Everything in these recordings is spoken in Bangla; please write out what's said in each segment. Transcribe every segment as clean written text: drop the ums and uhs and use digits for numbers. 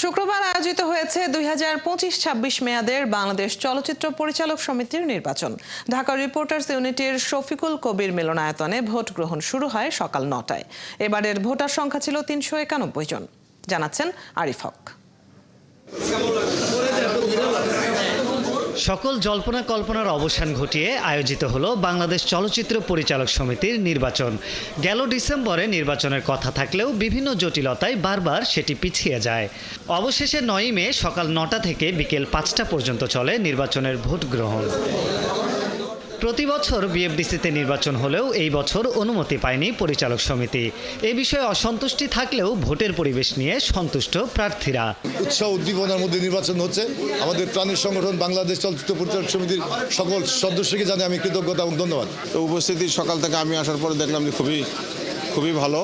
শুক্রবার আয়োজিত হয়েছে 2025-26 মেয়াদের বাংলাদেশ চলচ্চিত্র পরিচালক সমিতির নির্বাচন। ঢাকা রিপোর্টার্স ইউনিটির শফিকুল কবির মিলনায়তনে ভোট গ্রহণ শুরু হয় সকাল 9টায়। এবারের ভোটার সংখ্যা ছিল 391 জন, জানাচ্ছেন আরিফ হক। সকল জল্পনা কল্পনার অবসান ঘটিয়ে আয়োজিত হলো বাংলাদেশ চলচ্চিত্র পরিচালক সমিতির নির্বাচন। গেল ডিসেম্বরে নির্বাচনের কথা থাকলেও বিভিন্ন জটিলতায় বারবার সেটি পিছিয়ে যায়। অবশেষে 9ই মে সকাল 9টা থেকে বিকেল 5টা পর্যন্ত চলে নির্বাচনের ভোট গ্রহণ। প্রতি বছর বিএফডিসিতে নির্বাচন হলেও এই বছর অনুমতি পায়নি পরিচালক সমিতি। এ বিষয়ে অসন্তুষ্টি থাকলেও ভোটের পরিবেশ নিয়ে সন্তুষ্ট প্রার্থীরা। উৎসাহ উদ্দীপনার মধ্যে নির্বাচন হচ্ছে। আমাদের প্রাণের সংগঠন বাংলাদেশ চলচ্চিত্র পরিচালক সমিতির সকল সদস্যকে জানাই আমি কৃতজ্ঞতা এবং ধন্যবাদ। তো উপস্থিতি সকাল থেকে আমি আসার পরে দেখলাম যে খুবই ভালো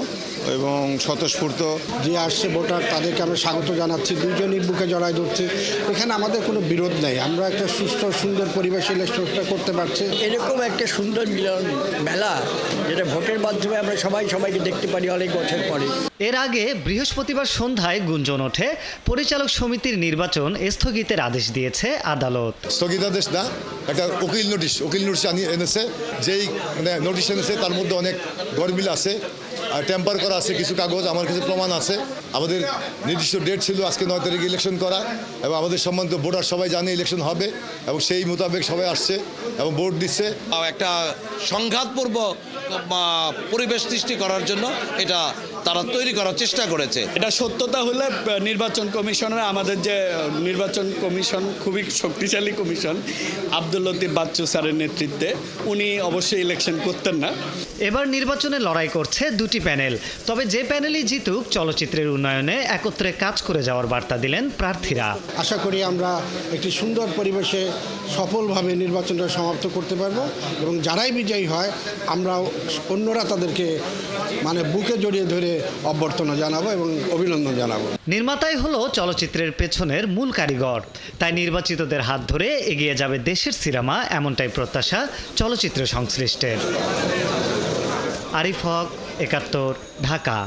এবং স্বতঃস্ফূর্ত। যে আসছে ভোটার তাদেরকে আমরা স্বাগত জানাচ্ছি, দুইজনই বুকে জড়াই ধরছি। এখানে আমাদের কোনো বিরোধ নেই, আমরা একটা সুস্থ সুন্দর পরিবেশে ইলেকশনটা করতে পারছি। এরকম একটা সুন্দর মিলন মেলা যেটা ভোটের মাধ্যমে আমরা সবাইকে দেখতে পারি অনেক বছর পরে। এর আগে বৃহস্পতিবার সন্ধ্যায় গুঞ্জন ওঠে পরিচালক সমিতির নির্বাচন স্থগিতের আদেশ দিয়েছে আদালত। স্থগিতাদেশ না, একটা উকিল নোটিশ এনেছে। যেই নোটিশ এনেছে তার মধ্যে অনেক গরমিল আছে, টেম্পার করা আছে, কিছু কাগজ, আমার কাছে প্রমাণ আছে। আমাদের নির্দিষ্ট ডেট ছিল আজকে 9 তারিখে ইলেকশন করা এবং আমাদের সম্বন্ধে ভোটার সবাই জানে ইলেকশন হবে এবং সেই মোতাবেক সবাই আসছে এবং ভোট দিচ্ছে। একটা সংঘাতপূর্ণ পরিবেশ সৃষ্টি করার জন্য এটা তারা তৈরি করার চেষ্টা করেছে। এটা সত্যতা হলে নির্বাচন কমিশনের আমাদের যে নির্বাচন কমিশন খুবই শক্তিশালী কমিশন, আব্দুল লতিফ বাচ্চু স্যারের নেতৃত্বে, উনি অবশ্যই ইলেকশন করতেন না। এবার নির্বাচনে লড়াই করছে দুটি প্যানেল। তবে যে প্যানেলই জিতুক চলচ্চিত্রের উন্নয়নে একত্রে কাজ করে যাওয়ার বার্তা দিলেন প্রার্থীরা। আশা করি আমরা একটি সুন্দর পরিবেশে সফলভাবে নির্বাচনটা সমাপ্ত করতে পারবো এবং যারাই বিজয়ী হয় আমরা অন্যরা তাদেরকে বুকে জড়িয়ে ধরে অভ্যর্থনা জানাবো এবং অভিনন্দন জানাবো। নির্মাতাই হলো চলচ্চিত্রের পেছনের মূল কারিগর, তাই নির্বাচিতদের হাত ধরে এগিয়ে যাবে দেশের সিনেমা, এমনটাই প্রত্যাশা চলচ্চিত্র সংশ্লিষ্টের। আরিফ হক, 71, ঢাকা।